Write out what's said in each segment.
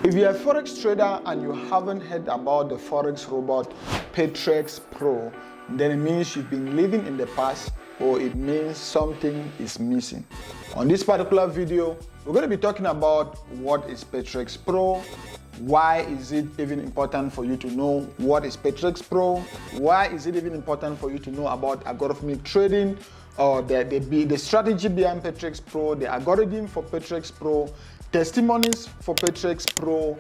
If you're a Forex trader and you haven't heard about the Forex robot Patrix Pro, then it means you've been living in the past, or it means something is missing. On this particular video, we're going to be talking about what is Patrix Pro, why is it even important for you to know what is Patrix Pro, why is it even important for you to know about algorithmic trading, or the strategy behind Patrix Pro, the algorithm for Patrix Pro, testimonies for Patrix Pro,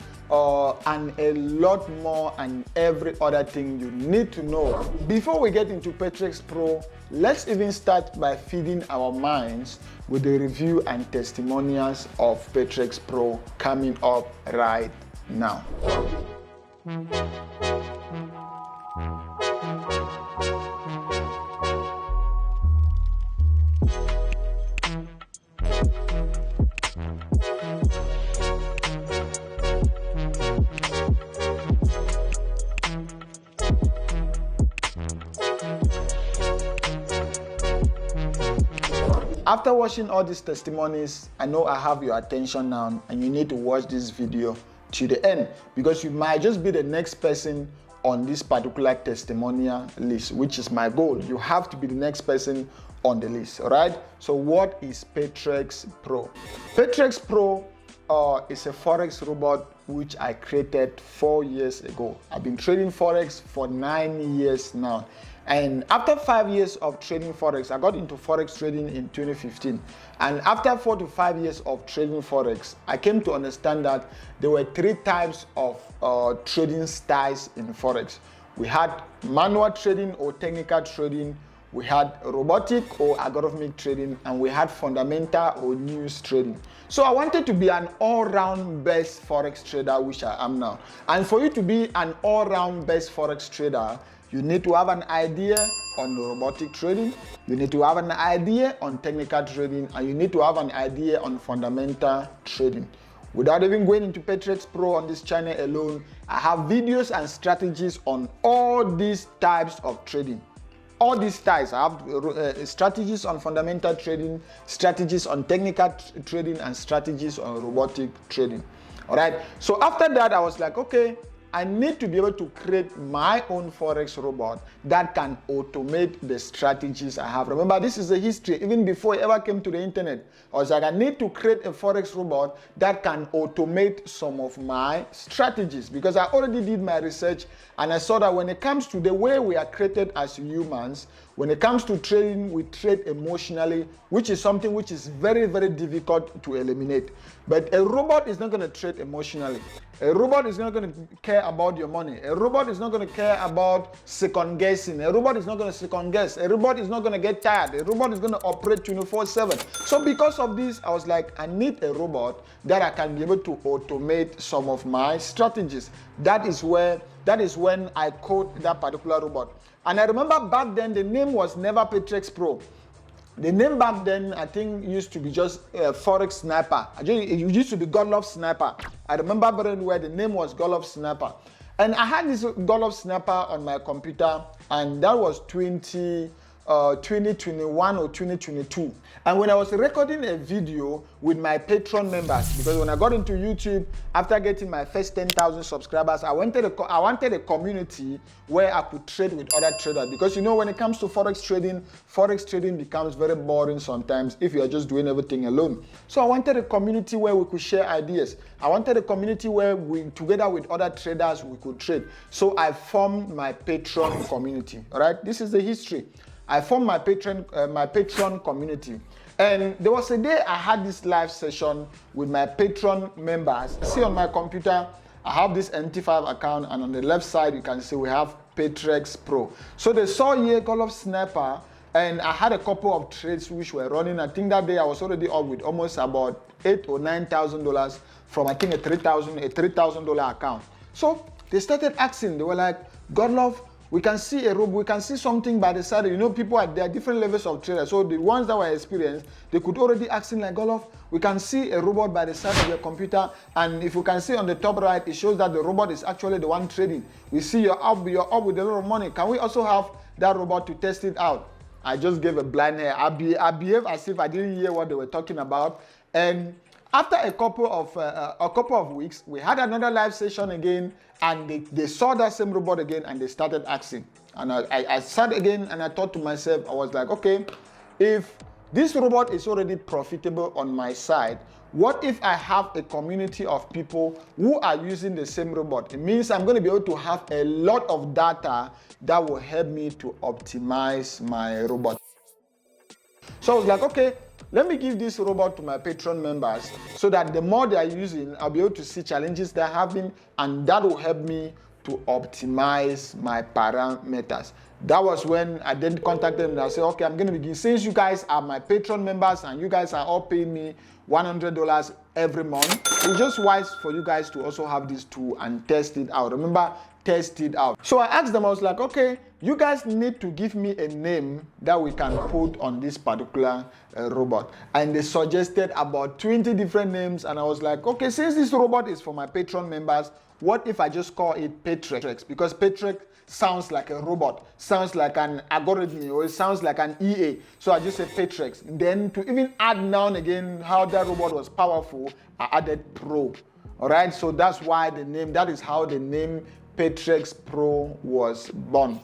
and a lot more, and every other thing you need to know. Before we get into Patrix Pro, let's even start by feeding our minds with the review and testimonials of Patrix Pro coming up right now. After watching all these testimonies, I know I have your attention now, and you need to watch this video to the end, because you might just be the next person on this particular testimonial list, which is my goal. You have to be the next person on the list, all right? So what is Patrix Pro? Patrix Pro is a Forex robot which I created 4 years ago. I've been trading Forex for 9 years now. And after 5 years of trading Forex, I got into Forex trading in 2015. And after 4 to 5 years of trading Forex, I came to understand that there were 3 types of trading styles in Forex. We had manual trading or technical trading, we had robotic or algorithmic trading, and we had fundamental or news trading. So I wanted to be an all-round best Forex trader, which I am now. And for you to be an all-round best Forex trader, you need to have an idea on robotic trading, you need to have an idea on technical trading, and you need to have an idea on fundamental trading. Without even going into Patrix Pro on this channel alone, I have videos and strategies on all these types of trading. All these styles. I have strategies on fundamental trading, strategies on technical trading, and strategies on robotic trading. All right. So after that, I was like, okay, I need to be able to create my own Forex robot that can automate the strategies I have. Remember, this is the history. Even before I ever came to the internet, I was like, I need to create a Forex robot that can automate some of my strategies, because I already did my research and I saw that when it comes to the way we are created as humans, when it comes to trading, we trade emotionally, which is something which is very, very difficult to eliminate. But a robot is not going to trade emotionally. A robot is not going to care about your money. A robot is not going to care about second guessing. A robot is not going to second guess. A robot is not going to get tired. A robot is going to operate 24/7. So because of this, I was like, I need a robot that I can be able to automate some of my strategies. That is when I code that particular robot. And I remember back then, the name was never Patrix Pro. The name back then, I think, used to be just Forex Sniper. It used to be Godlove Sniper. I remember very well, the name was Godlove Sniper. And I had this Godlove Sniper on my computer, and that was 2021 or 2022. And when I was recording a video with my Patreon members, because when I got into YouTube, after getting my first 10,000 subscribers, I wanted a community where I could trade with other traders. Because you know, when it comes to Forex trading becomes very boring sometimes if you are just doing everything alone. So I wanted a community where we could share ideas. I wanted a community where we, together with other traders, we could trade. So I formed my Patreon community. All right, this is the history. I formed my Patreon community. And there was a day I had this live session with my Patreon members. See on my computer, I have this MT5 account, and on the left side, you can see we have Patrix Pro. So they saw here Godlove Sniper, and I had a couple of trades which were running. I think that day I was already up with almost about $8,000 or $9,000 from, I think, a $3,000 account. So they started asking, they were like, Godlove, we can see a robot, we can see something by the side. You know, people are there are different levels of traders. So the ones that were experienced, they could already ask him like, Godlove, we can see a robot by the side of your computer, and if you can see on the top right, it shows that the robot is actually the one trading. We see you're up with a lot of money. Can we also have that robot to test it out? I just gave a blind hair. I behave as if I didn't hear what they were talking about, and After a couple of weeks, we had another live session again, and they saw that same robot again, and they started asking. And I sat again, and I thought to myself, I was like, okay, if this robot is already profitable on my side, what if I have a community of people who are using the same robot? It means I'm going to be able to have a lot of data that will help me to optimize my robot. So I was like, okay, let me give this robot to my Patreon members so that the more they are using, I'll be able to see challenges they're having, and that will help me to optimize my parameters. That was when I then contacted them and I said, okay, I'm going to begin. Since you guys are my Patreon members and you guys are all paying me $100 every month, it's just wise for you guys to also have this tool and test it out. Remember, test it out. So I asked them, I was like, okay, you guys need to give me a name that we can put on this particular robot. And they suggested about 20 different names. And I was like, okay, since this robot is for my Patreon members, what if I just call it PATREX? Because PATREX sounds like a robot, sounds like an algorithm, or it sounds like an EA. So I just said PATREX. Then to even add now and again how that robot was powerful, I added Pro. All right, so that's why the name, that is how the name Patrix Pro was born.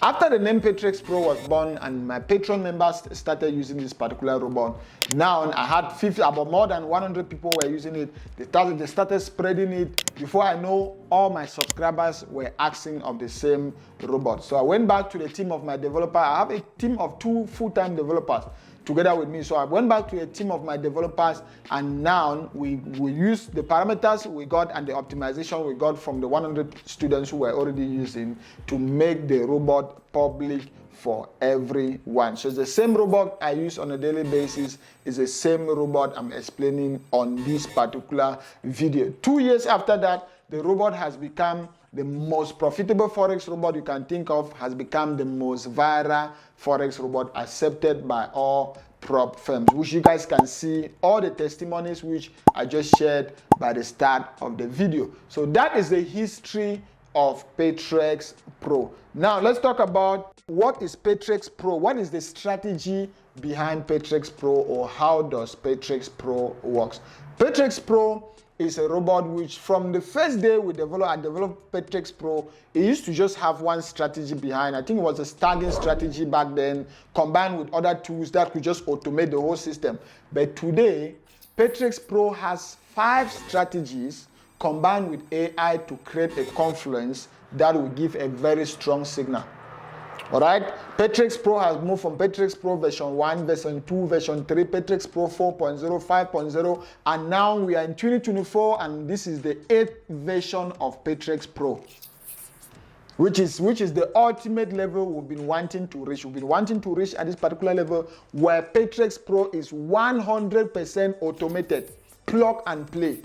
After the name Patrix Pro was born and my Patreon members started using this particular robot, now I had about more than 100 people were using it. They started spreading it. Before I know, all my subscribers were asking of the same robot. So I went back to the team of my developer. I have a team of 2 full-time developers together with me. So I went back to a team of my developers, and now we use the parameters we got and the optimization we got from the 100 students who were already using to make the robot public for everyone. So it's the same robot I use on a daily basis. It's the same robot I'm explaining on this particular video. 2 years after that, the robot has become the most profitable Forex robot you can think of, has become the most viral Forex robot accepted by all prop firms, which you guys can see all the testimonies which I just shared by the start of the video. So that is the history of Patrix Pro. Now let's talk about what is Patrix Pro. What is the strategy behind Patrix Pro, or how does Patrix Pro works? Patrix Pro is a robot which from the first day I developed Patrix Pro, it used to just have one strategy behind. I think it was a stacking strategy back then, combined with other tools that could just automate the whole system. But today, Patrix Pro has 5 strategies combined with AI to create a confluence that will give a very strong signal. All right, Patrix Pro has moved from Patrix Pro version 1, version 2, version 3, Patrix Pro 4.0, 5.0, and now we are in 2024, and this is the 8th version of Patrix Pro, which is the ultimate level we've been wanting to reach. We've been wanting to reach at this particular level where Patrix Pro is 100% automated, plug and play.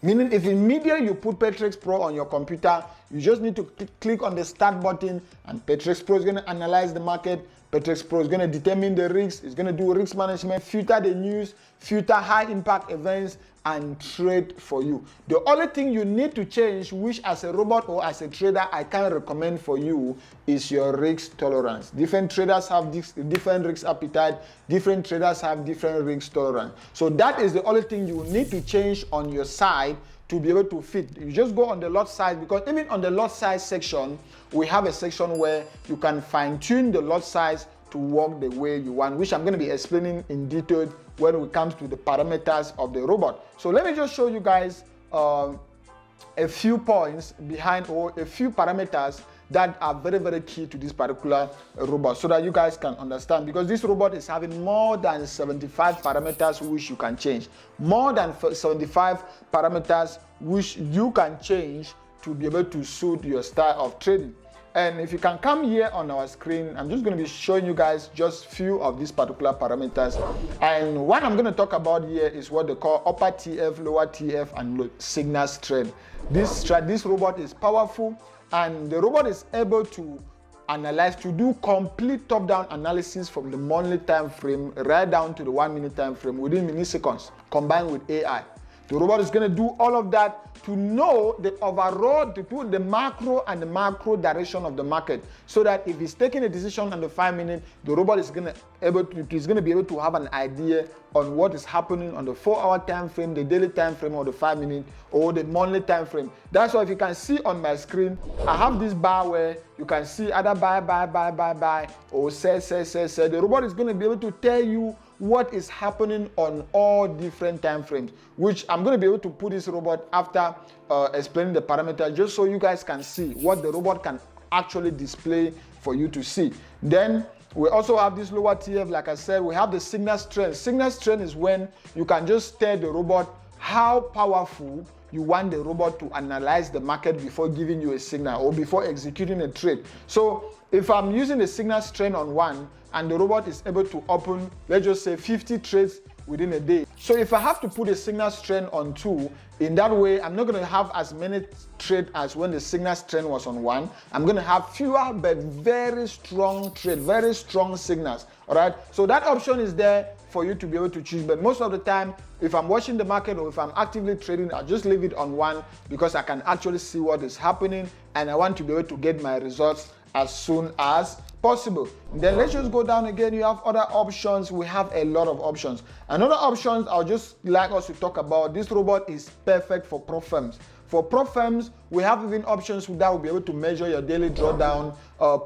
Meaning if immediately you put Patrix Pro on your computer, you just need to click on the start button, and Patrix Pro is going to analyze the market. Patrix Pro is going to determine the risks. It's going to do risk management, filter the news, filter high impact events, and trade for you. The only thing you need to change, which as a robot or as a trader I can recommend for you, is your risk tolerance. Different traders have different risk appetite. Different traders have different risk tolerance. So that is the only thing you need to change on your side to be able to fit. You just go on the lot size, because even on the lot size section, we have a section where you can fine tune the lot size to work the way you want, which I'm going to be explaining in detail when it comes to the parameters of the robot. So let me just show you guys a few points behind, or a few parameters that are very, very key to this particular robot, so that you guys can understand, because this robot is having more than 75 parameters which you can change. More than 75 parameters which you can change to be able to suit your style of trading. And if you can come here on our screen, I'm just going to be showing you guys just few of these particular parameters. And what I'm going to talk about here is what they call upper TF, lower TF, and signal strength. This robot is powerful, and the robot is able to analyze, to do complete top-down analysis from the monthly time frame right down to the 1 minute time frame within milliseconds, combined with AI. The robot is going to do all of that to know the overall, to put the macro and the macro direction of the market, so that if he's taking a decision on the 5 minute, the robot is going to be able to have an idea on what is happening on the 4-hour time frame, the daily time frame, or the 5 minute, or the monthly time frame. That's why if you can see on my screen, I have this bar where you can see either buy, or sell. The robot is going to be able to tell you what is happening on all different time frames, which I'm going to be able to put this robot after explaining the parameters, just so you guys can see what the robot can actually display for you to see. Then we also have this lower TF. Like I said, we have the signal strength. Signal strength is when you can just tell the robot how powerful you want the robot to analyze the market before giving you a signal or before executing a trade. So if I'm using the signal strength on 1 and the robot is able to open, let's just say 50 trades within a day. So if I have to put a signal strength on 2, in that way, I'm not going to have as many trades as when the signal strength was on 1. I'm going to have fewer but very strong trades, very strong signals. All right. So that option is there for you to be able to choose. But most of the time, if I'm watching the market or if I'm actively trading, I'll just leave it on 1 because I can actually see what is happening and I want to be able to get my results as soon as possible. Then let's just go down again. You have other options. We have a lot of options. Another options I'll just like us to talk about. This robot is perfect for prop firms. For prop firms, we have even options that will be able to measure your daily drawdown,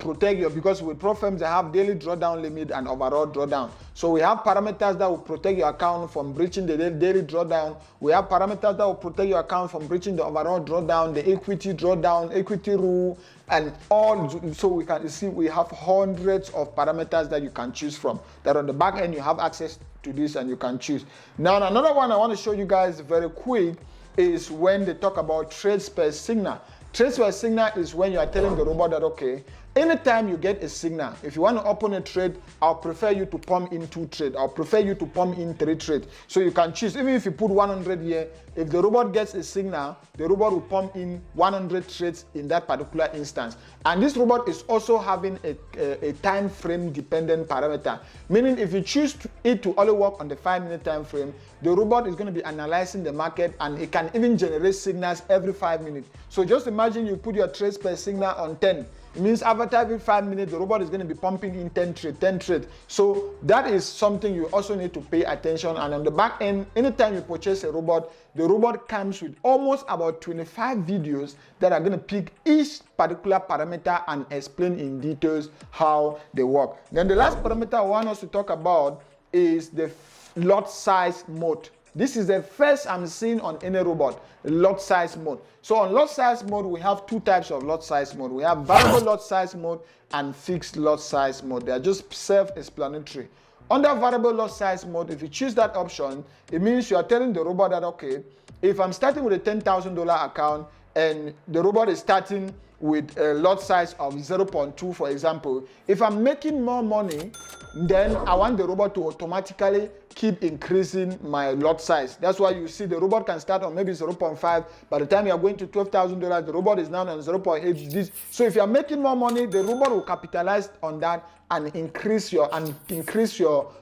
protect you, because with prop firms they have daily drawdown limit and overall drawdown. So we have parameters that will protect your account from breaching the daily drawdown. We have parameters that will protect your account from breaching the overall drawdown, the equity drawdown, equity rule, and all. So we can see we have hundreds of parameters that you can choose from. That on the back end you have access to this and you can choose. Now another one I want to show you guys very quick is when they talk about trades per signal. Trades per signal is when you are telling the robot that, okay, anytime you get a signal, if you want to open a trade, I'll prefer you to pump in 2 trades. I'll prefer you to pump in 3 trades. So you can choose, even if you put 100 here, if the robot gets a signal, the robot will pump in 100 trades in that particular instance. And this robot is also having a time frame dependent parameter, meaning if you choose it to only work on the 5-minute time frame, the robot is going to be analyzing the market and it can even generate signals every 5 minutes. So just imagine you put your trades per signal on 10. It means after every 5 minutes, the robot is going to be pumping in 10 trades. So that is something you also need to pay attention. And on the back end, anytime you purchase a robot, the robot comes with almost about 25 videos that are going to pick each particular parameter and explain in details how they work. Then the last parameter I want us to talk about is the lot size mode. This is the first I'm seeing on any robot, lot size mode. So on lot size mode, we have 2 types of lot size mode. We have variable lot size mode and fixed lot size mode. They are just self-explanatory. Under variable lot size mode, if you choose that option, it means you are telling the robot that, okay, if I'm starting with a $10,000 account and the robot is starting with a lot size of 0.2, for example, if I'm making more money, then I want the robot to automatically keep increasing my lot size. That's why you see the robot can start on maybe 0.5. By the time you are going to $12,000, the robot is now on 0.8. So if you are making more money, the robot will capitalize on that and increase your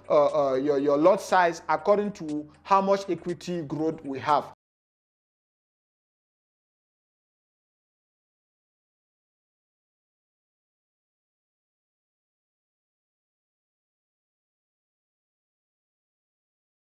lot size according to how much equity growth we have.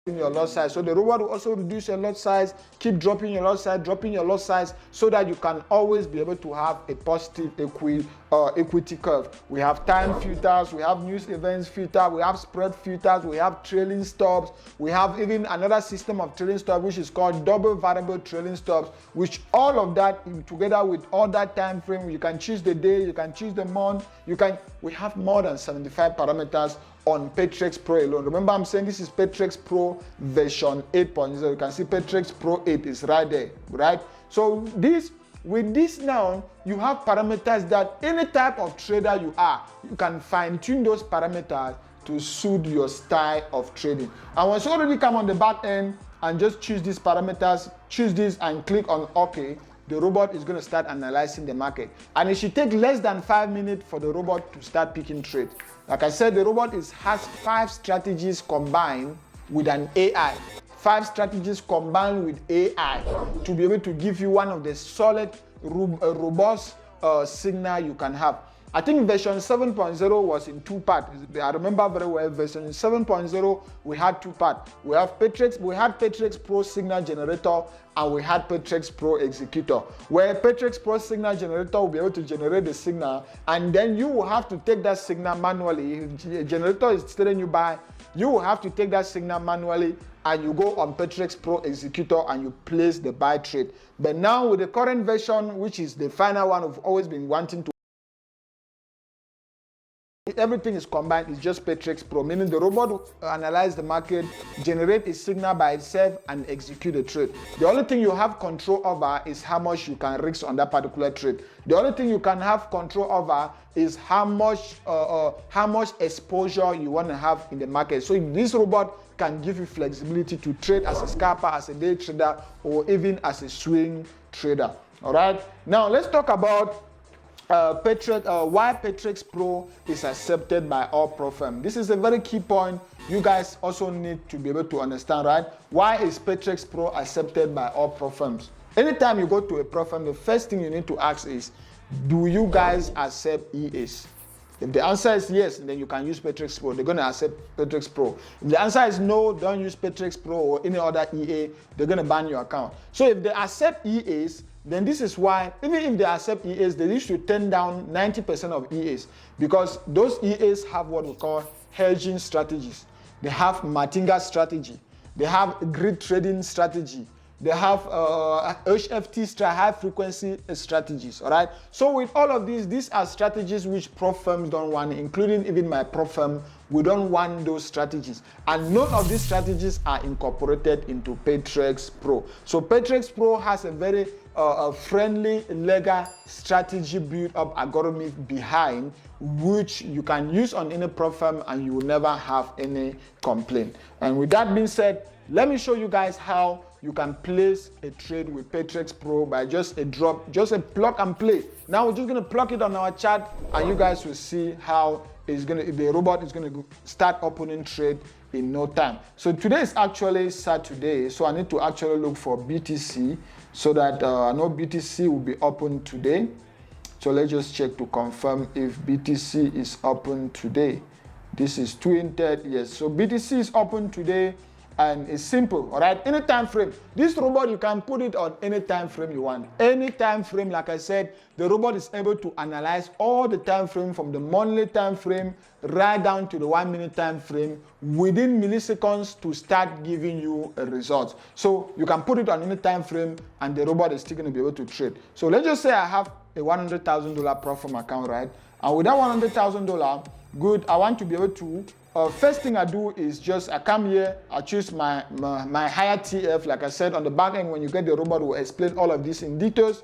Your lot size. So the robot will also reduce your lot size, keep dropping your lot size, so that you can always be able to have a positive equity curve. We have time filters, we have news events filter, we have spread filters, we have trailing stops, we have even another system of trailing stops which is called double variable trailing stops, which all of that together with all that time frame, you can choose the day, you can choose the month, we have more than 75 parameters on Patrix Pro alone. Remember, I'm saying this is Patrix Pro version 8.0. You can see Patrix Pro 8 is right there, right? So with this now, you have parameters that any type of trader you are, you can fine tune those parameters to suit your style of trading. And once you already come on the back end and just choose these parameters, choose this and click on OK, the robot is going to start analyzing the market. And it should take less than 5 minutes for the robot to start picking trades. Like I said, the robot has 5 strategies combined with an AI. 5 strategies combined with AI to be able to give you one of the solid, robust signal you can have. I think version 7.0 was in 2 parts. I remember very well version 7.0 we had 2 parts. We had Patrix Pro signal generator and we had Patrix Pro executor. Where Patrix Pro signal generator will be able to generate the signal, and then you will have to take that signal manually. If the generator is telling you buy, you will have to take that signal manually and you go on Patrix Pro executor and you place the buy trade. But now with the current version, which is the final one we've always been wanting to, everything is combined. It's just Patrix Pro, meaning the robot will analyze the market, generate a signal by itself, and execute a trade. The only thing you have control over is how much you can risk on that particular trade. The only thing you can have control over is how much exposure you want to have in the market. So if this robot can give you flexibility to trade as a scalper, as a day trader, or even as a swing trader. All right. Now let's talk about why Patrix Pro is accepted by all pro firms. This is a very key point you guys also need to be able to understand, right? Why is Patrix Pro accepted by all pro firms? Anytime you go to a pro firm, the first thing you need to ask is, do you guys accept EAs? If the answer is yes, then you can use Patrix Pro. They're going to accept Patrix Pro. If the answer is no, don't use Patrix Pro or any other EA, they're going to ban your account. So if they accept EAs, then this is why, even if they accept EAs, they need to turn down 90% of EAs, because those EAs have what we call hedging strategies. They have Martinga strategy. They have grid trading strategy. They have HFT, high frequency strategies, all right? So with all of these are strategies which pro firms don't want, including even my pro firm. We don't want those strategies. And none of these strategies are incorporated into Patrix Pro. So Patrix Pro has a very friendly, legal strategy built-up algorithm behind, which you can use on any pro firm and you will never have any complaint. And with that being said, let me show you guys how you can place a trade with Patrix Pro by just a plug and play. Now we're just going to plug it on our chart and you guys will see how the robot is going to start opening trade in no time. So today is actually Saturday, so I need to actually look for BTC so that I know BTC will be open today. So let's just check to confirm if BTC is open today. This is 23rd, yes. So BTC is open today. And it's simple, all right? Any time frame. This robot, you can put it on any time frame you want. Any time frame, like I said, the robot is able to analyze all the time frame from the monthly time frame right down to the 1 minute time frame within milliseconds to start giving you a result. So you can put it on any time frame and the robot is still going to be able to trade. So let's just say I have a $100,000 pro firm account, right? And with that $100,000, good, I want to be able to first thing I do is just I come here, I choose my higher TF. Like I said, on the back end, when you get the robot, will explain all of this in details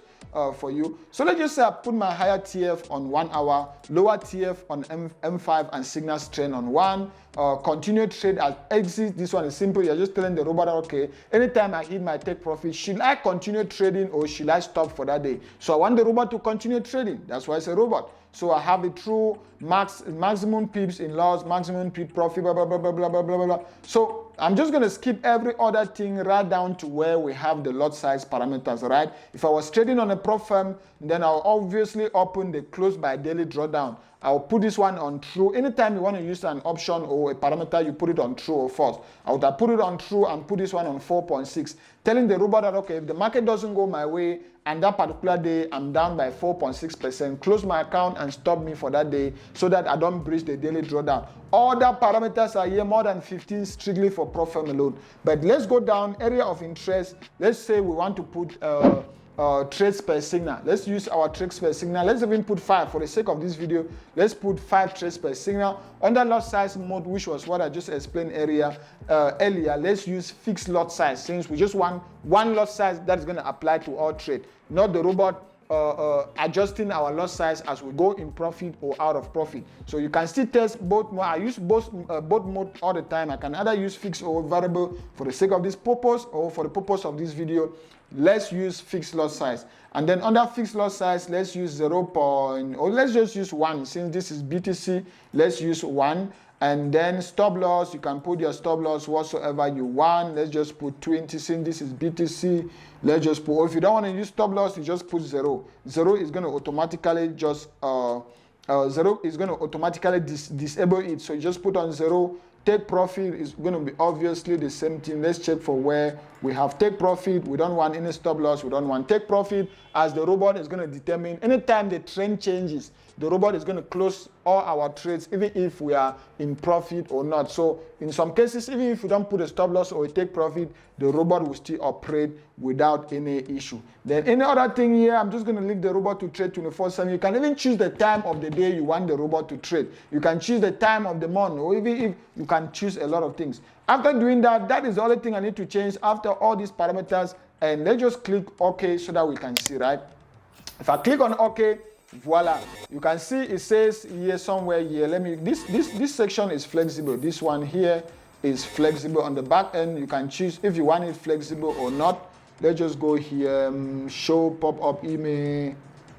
for you. So let's just say I put my higher TF on 1 hour, lower TF on M5 and signal strength on 1. Continue trade as exit. This one is simple. You're just telling the robot, okay, anytime I hit my take profit, should I continue trading or should I stop for that day? So I want the robot to continue trading. That's why it's a robot. So I have it through maximum pips in loss, maximum pip profit, blah, blah, blah, blah, blah, blah, blah, blah. So I'm just going to skip every other thing right down to where we have the lot size parameters, right? If I was trading on a pro firm, then I'll obviously open the close by daily drawdown. I'll put this one on true. Anytime you want to use an option or a parameter, you put it on true or false. I would have put it on true and put this one on 4.6, telling the robot that, okay, if the market doesn't go my way and that particular day I'm down by 4.6%, close my account and stop me for that day so that I don't breach the daily drawdown. Other parameters are here, more than 15 strictly for pro firm alone. But let's go down, area of interest. Let's say we want to put trades per signal. Let's use our trades per signal. Let's even put 5 for the sake of this video. Let's put 5 trades per signal. Under lot size mode, which was what I just explained earlier, let's use fixed lot size, since we just want one lot size that is going to apply to all trade, not the robot adjusting our lot size as we go in profit or out of profit. So you can still test both mode. I use both mode all the time. I can either use fixed or variable for the sake of this purpose or for the purpose of this video. Let's use fixed lot size. And then under fixed lot size, let's use 0. Or let's just use 1. Since this is BTC, let's use 1. And then stop loss, you can put your stop loss whatsoever you want. Let's just put 20, since this is BTC. Let's just put, or if you don't want to use stop loss, you just put 0. 0 is going to automatically just, 0 is going to automatically disable it. So you just put on 0. Take profit is going to be obviously the same thing. Let's check for where we have take profit. We don't want any stop loss. We don't want take profit, as the robot is going to determine anytime the trend changes. The robot is going to close all our trades, even if we are in profit or not. So in some cases, even if you don't put a stop loss or a take profit, the robot will still operate without any issue. Then any other thing here, I'm just going to leave the robot to trade 24/7. You can even choose the time of the day you want the robot to trade. You can choose the time of the month, or even if you can choose a lot of things. After doing that, that is the only thing I need to change after all these parameters. And let's just click OK so that we can see, right? If I click on OK, voila, you can see it says here somewhere here. Let me, this section is flexible. This one here is flexible. On the back end, you can choose if you want it flexible or not. Let's just go here, show pop-up email,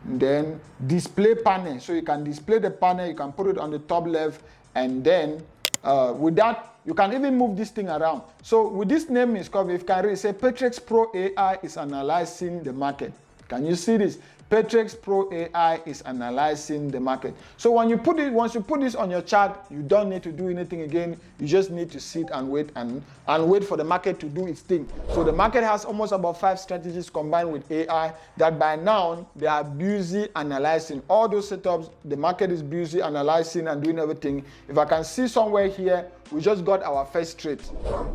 then display panel. So you can display the panel, you can put it on the top left, and then with that, you can even move this thing around. So with this name is covered, if you can read, say Patrix Pro AI is analyzing the market. Can you see this? Patrix Pro AI is analyzing the market. So when you put it, once you put this on your chart, you don't need to do anything again. You just need to sit and wait and wait for the market to do its thing. So the market has almost about 5 strategies combined with AI that by now they are busy analyzing all those setups. The market is busy analyzing and doing everything. If I can see somewhere here, we just got our first trade.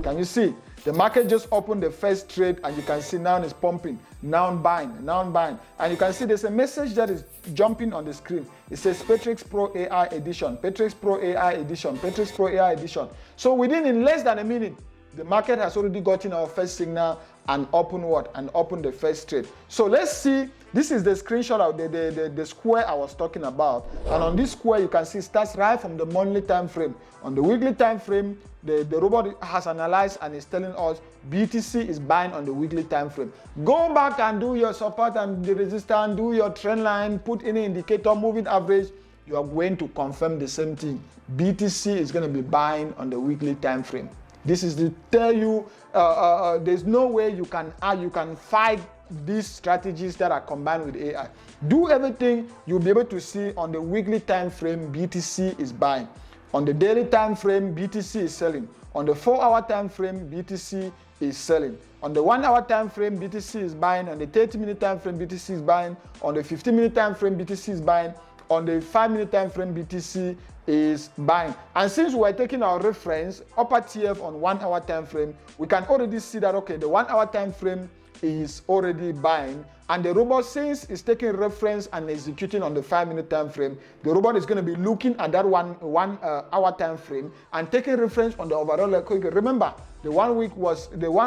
Can you see? The market just opened the first trade, and you can see now it's pumping, now buying, now buying. And you can see there's a message that is jumping on the screen. It says Patrix Pro AI Edition, Patrix Pro AI Edition, Patrix Pro AI Edition. So in less than a minute, the market has already gotten our first signal and open what? And open the first trade. So let's see. This is the screenshot of the square I was talking about. And on this square, you can see it starts right from the monthly time frame. On the weekly time frame, the robot has analyzed and is telling us BTC is buying on the weekly time frame. Go back and do your support and the resistance, do your trend line, put any indicator, moving average. You are going to confirm the same thing. BTC is going to be buying on the weekly time frame. This is to tell you there's no way you can fight these strategies that are combined with AI. Do everything, you'll be able to see on the weekly time frame BTC is buying. On the daily time frame, BTC is selling. On the 4-hour time frame, BTC is selling. On the 1-hour time frame, BTC is buying. On the 30-minute time frame, BTC is buying. On the 15-minute time frame, BTC is buying. On the 5-minute time frame, BTC is buying. And since we're taking our reference upper TF on 1-hour time frame, we can already see that okay, the 1-hour time frame is already buying, and the robot, since it's taking reference and executing on the 5-minute time frame, the robot is going to be looking at that one hour time frame and taking reference on the overall. Remember, the 1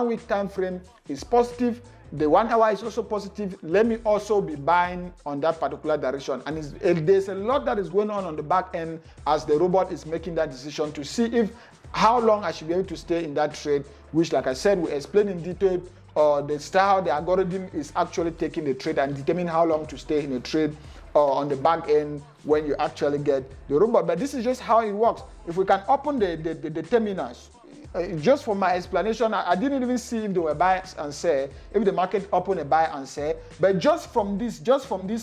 week time frame is positive. The 1 hour is also positive. Let me also be buying on that particular direction. And there's a lot that is going on the back end as the robot is making that decision to see how long I should be able to stay in that trade, which, like I said, we explained in detail. The style, the algorithm is actually taking the trade and determining how long to stay in a trade on the back end when you actually get the robot. But this is just how it works. If we can open the terminals, just for my explanation, I didn't even see if there were buy and sell, if the market opened a buy and sell. But just from this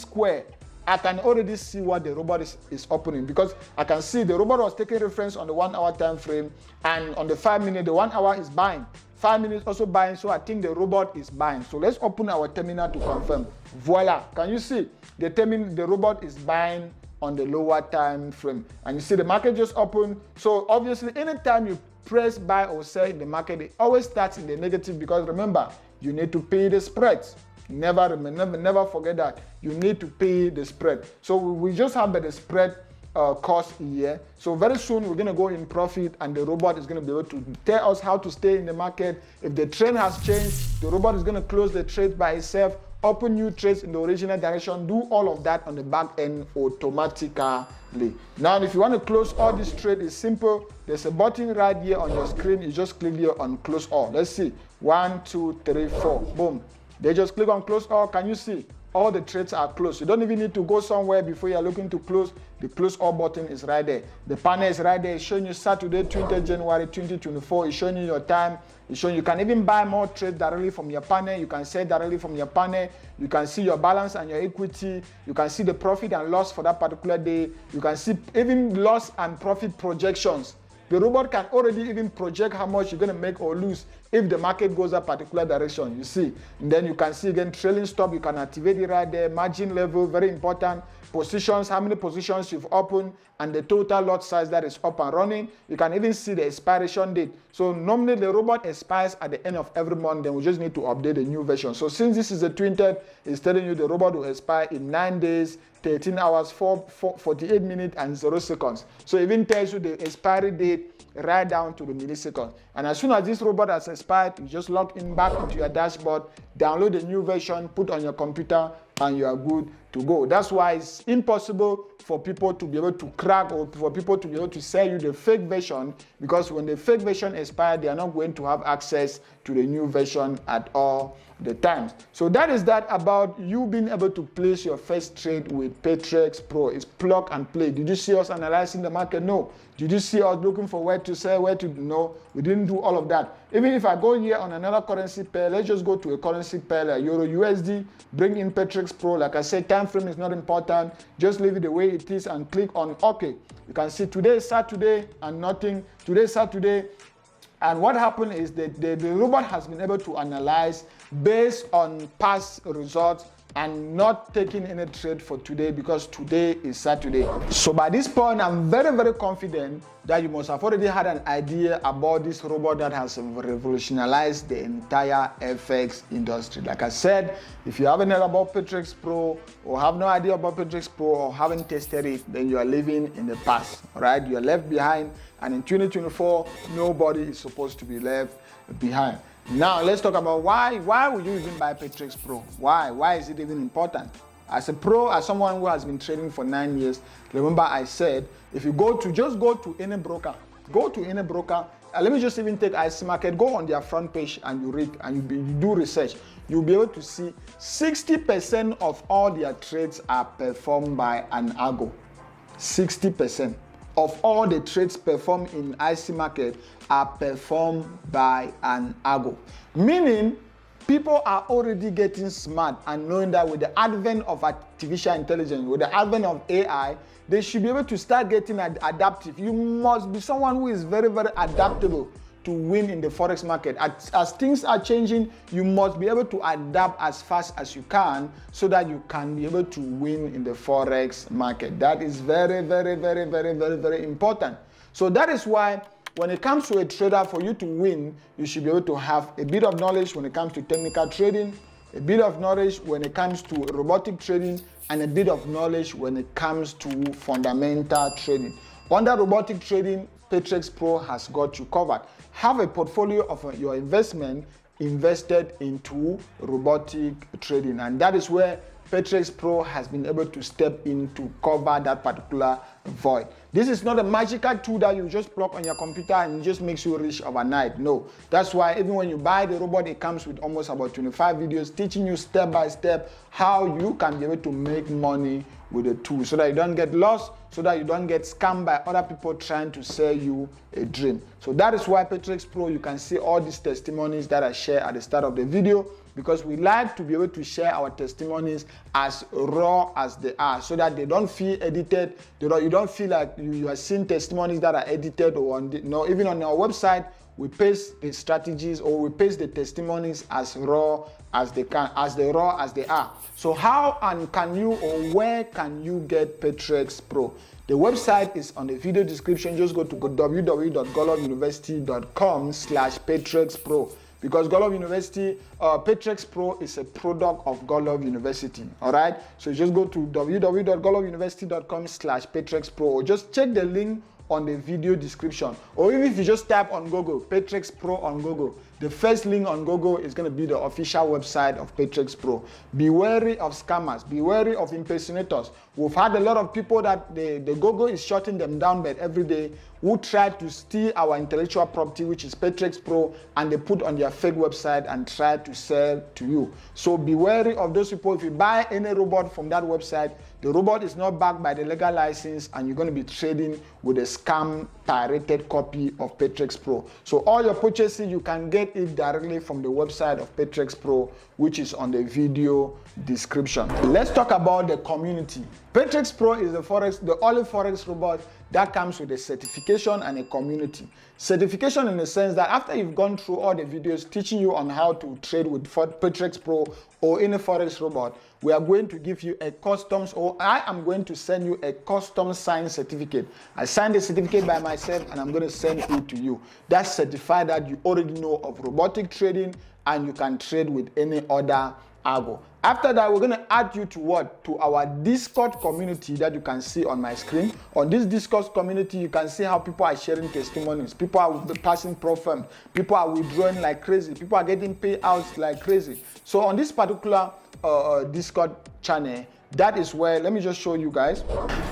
square, I can already see what the robot is opening, because I can see the robot was taking reference on the 1-hour time frame, and on the 5-minute, the 1 hour is buying. 5 minutes also buying, so I think the robot is buying. So let's open our terminal to confirm. Voila, can you see the robot is buying on the lower time frame, and you see the market just opened. So obviously, anytime you press buy or sell in the market, it always starts in the negative, because remember, you need to pay the spreads. Never forget that you need to pay the spread. So we just have the spread cost here. So very soon we're going to go in profit, and the robot is going to be able to tell us how to stay in the market. If the trend has changed, the robot is going to close the trade by itself, open new trades in the original direction, do all of that on the back end automatically. Now, if you want to close all this trade, it's simple. There's a button right here on your screen. You just click here on close all. Let's see. 1, 2, 3, 4. Boom. They just click on close all. Can you see? all the trades are closed. You don't even need to go somewhere before you're looking to close. The close all button is right there. The panel is right there. It's showing you Saturday, 20th January 2024. It's showing you your time. It's showing you can even buy more trades directly from your panel. You can sell directly from your panel. You can see your balance and your equity. You can see the profit and loss for that particular day. You can see even loss and profit projections. The robot can already even project how much you're going to make or lose if the market goes a particular direction, you see. And then you can see again trailing stop, you can activate it right there. Margin level, very important. Positions, how many positions you've opened, and the total lot size that is up and running. You can even see the expiration date. So normally the robot expires at the end of every month, then we just need to update the new version. So since this is the 20th, it's telling you the robot will expire in 9 days, 13 hours, 48 minutes, and 0 seconds. So it even tells you the expiry date right down to the millisecond. And as soon as this robot has expired, you just log in back into your dashboard, download the new version, put on your computer, and you are good to go. That's why it's impossible for people to be able to crack or for people to be able to sell you the fake version, because when the fake version expires, they are not going to have access to the new version at all the times. So that is that about you being able to place your first trade with Patrix Pro. It's plug and play. Did you see us analyzing the market? No. Did you see us looking for where to sell, where to? No, we didn't do all of that. Even if I go here on another currency pair, let's just go to a currency pair like Euro USD, bring in Patrix Pro. Like I said, time frame is not important. Just leave it the way it is and click on OK. You can see today is Saturday and nothing. Today is Saturday. And what happened is that the robot has been able to analyze based on past results and not taking any trade for today because today is Saturday. So by this point, I'm very, very confident that you must have already had an idea about this robot that has revolutionized the entire FX industry. Like I said, if you haven't heard about Patrix Pro or have no idea about Patrix Pro or haven't tested it, then you are living in the past, all right? You are left behind, and in 2024, nobody is supposed to be left behind. Now let's talk about why would you even buy Patrix Pro? Why is it even important? As a pro, as someone who has been trading for 9 years, remember I said if you just go to any broker, let me just even take IC Market, go on their front page and you read and you do research. You'll be able to see 60% of all their trades are performed by an algo. 60% of all the trades performed in IC Market are performed by an algo. Meaning, people are already getting smart and knowing that with the advent of artificial intelligence, with the advent of AI, they should be able to start getting adaptive. You must be someone who is very, very adaptable to win in the Forex market. As things are changing, you must be able to adapt as fast as you can so that you can be able to win in the Forex market. That is very, very, very, very, very, very important. So that is why when it comes to a trader, for you to win, you should be able to have a bit of knowledge when it comes to technical trading, a bit of knowledge when it comes to robotic trading, and a bit of knowledge when it comes to fundamental trading. Under robotic trading, Patrix Pro has got you covered. Have a portfolio of your investment invested into robotic trading, and that is where Patrix Pro has been able to step in to cover that particular void. This is not a magical tool that you just plug on your computer and it just makes you rich overnight. No, that's why even when you buy the robot, it comes with almost about 25 videos teaching you step by step how you can be able to make money with the tool so that you don't get lost, so that you don't get scammed by other people trying to sell you a dream. So that is why Patrix Pro, you can see all these testimonies that I share at the start of the video, because we like to be able to share our testimonies as raw as they are so that they don't feel edited. You don't feel like you are seeing testimonies that are edited or even on our website, we paste the strategies or we paste the testimonies as raw as they are. So how and can you or where can you get Patrix Pro? The website is on the video description. Just go to www.godloveuniversity.com/Patrix Pro. Because Godlove University, Patrix Pro is a product of Godlove University, all right? So just go to www.godloveuniversity.com/Patrix Pro, or just check the link on the video description. Or even if you just type on Google, Patrix Pro on Google, the first link on Google is going to be the official website of Patrix Pro. Be wary of scammers. Be wary of impersonators. We've had a lot of people that the Google is shutting them down, but every day who try to steal our intellectual property, which is Patrix Pro, and they put on their fake website and try to sell to you. So be wary of those people. If you buy any robot from that website, the robot is not backed by the legal license, and you're going to be trading with a scam pirated copy of Patrix Pro. So all your purchases, you can get it directly from the website of Patrix Pro, which is on the video description. Let's talk about the community. Patrix Pro is the only Forex robot that comes with a certification and a community. Certification in the sense that after you've gone through all the videos teaching you on how to trade with Patrix Pro or any Forex robot, we are going to give you a I am going to send you a custom signed certificate. I signed the certificate by myself and I'm going to send it to you. That's certified that you already know of robotic trading and you can trade with any other algo. After that, we're going to add you to what? To our Discord community that you can see on my screen. On this Discord community, you can see how people are sharing testimonies. People are passing profit. People are withdrawing like crazy. People are getting payouts like crazy. So on this particular Discord channel, that is where, let me just show you guys.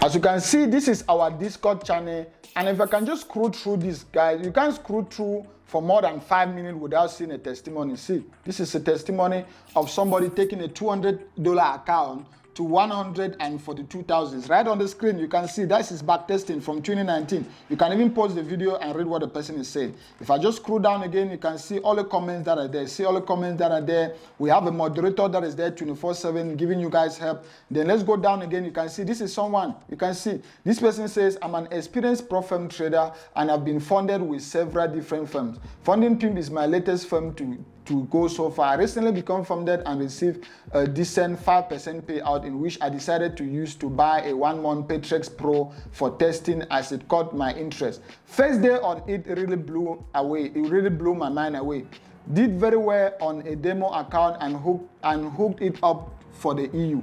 As you can see, this is our Discord channel. And if I can just scroll through this, guys, you can't scroll through for more than 5 minutes without seeing a testimony. See, this is a testimony of somebody taking a $200 account to 142,000. Right on the screen, you can see that's his back testing from 2019. You can even pause the video and read what the person is saying. If I just scroll down again, you can see all the comments that are there. See all the comments that are there. We have a moderator that is there 24/7 giving you guys help. Then let's go down again. You can see this is someone. You can see this person says, I'm an experienced pro firm trader and I've been funded with several different firms. Funding Pimp is my latest firm to go so far. I recently become funded and received a decent 5% payout in which I decided to use to buy a 1-month Patrix Pro for testing as it caught my interest. First day on it really blew away. It really blew my mind away. Did very well on a demo account and hooked it up for the EU.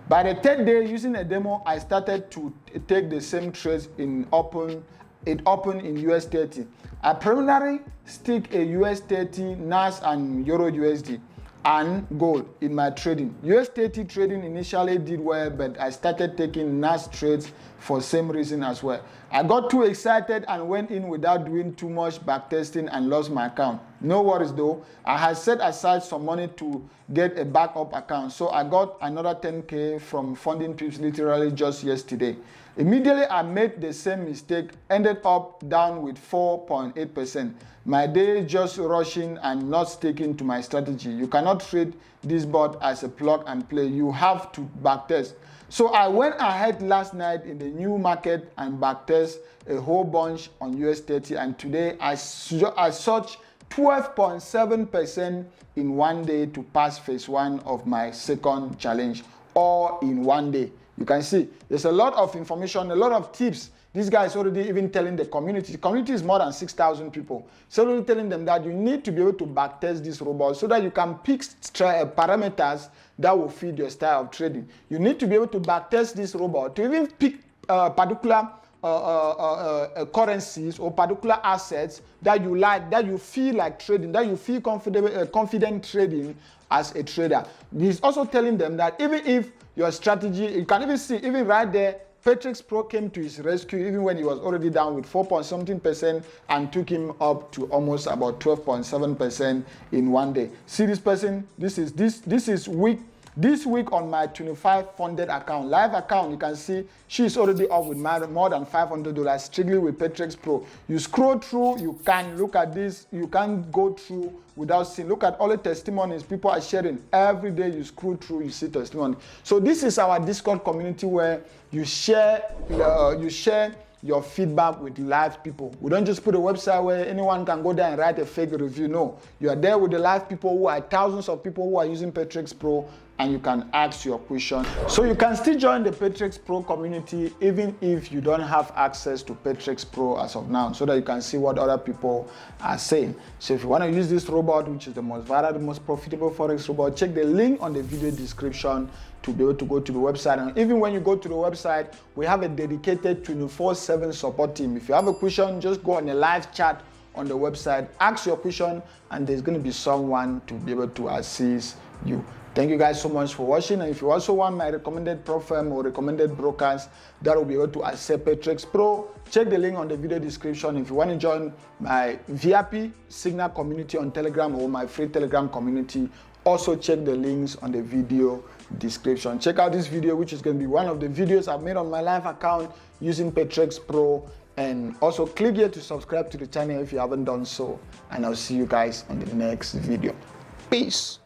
By the third day using a demo, I started to take the same trades in open in US30. I primarily stick a US30, NAS and Euro USD and gold in my trading. US30 trading initially did well, but I started taking NAS trades for same reason as well. I got too excited and went in without doing too much backtesting and lost my account. No worries though, I had set aside some money to get a backup account, so I got another 10K from Funding Pips literally just yesterday. Immediately I made the same mistake, ended up down with 4.8%. My day just rushing and not sticking to my strategy. You cannot treat this bot as a plug and play. You have to backtest. So I went ahead last night in the new market and backtest a whole bunch on US30, and today I searched 12.7% in 1 day to pass phase 1 of my second challenge, all in 1 day. You can see there's a lot of information, a lot of tips. This guy is already even telling the community. The community is more than 6,000 people. So already telling them that you need to be able to backtest this robot so that you can pick parameters that will feed your style of trading. You need to be able to backtest this robot to even pick particular currencies or particular assets that you like, that you feel like trading, that you feel confident trading as a trader. He's also telling them that even if your strategy, you can even see, even right there, Patrix Pro came to his rescue even when he was already down with 4.something% and took him up to almost about 12.7% in 1 day. See this person, this is week. This week on my 25 funded account, live account, you can see she's already up with more than $500 strictly with Patrix Pro. You scroll through, you can look at this, you can't go through without seeing. Look at all the testimonies people are sharing. Every day you scroll through, you see testimony. So this is our Discord community where you share your feedback with live people. We don't just put a website where anyone can go there and write a fake review. No, you are there with the live people who are thousands of people who are using Patrix Pro, and you can ask your question. So you can still join the Patrix Pro community even if you don't have access to Patrix Pro as of now, so that you can see what other people are saying. So if you want to use this robot, which is the most viral, the most profitable Forex robot, check the link on the video description to be able to go to the website. And even when you go to the website, we have a dedicated 24/7 support team. If you have a question, just go on a live chat on the website. Ask your question and there's going to be someone to be able to assist you. Thank you guys so much for watching. And if you also want my recommended pro firm or recommended brokers that will be able to accept Patrix Pro, check the link on the video description. If you want to join my VIP Signal community on Telegram or my free Telegram community, also check the links on the video description. Check out this video, which is going to be one of the videos I've made on my live account using Patrix Pro. And also click here to subscribe to the channel if you haven't done so. And I'll see you guys on the next video. Peace.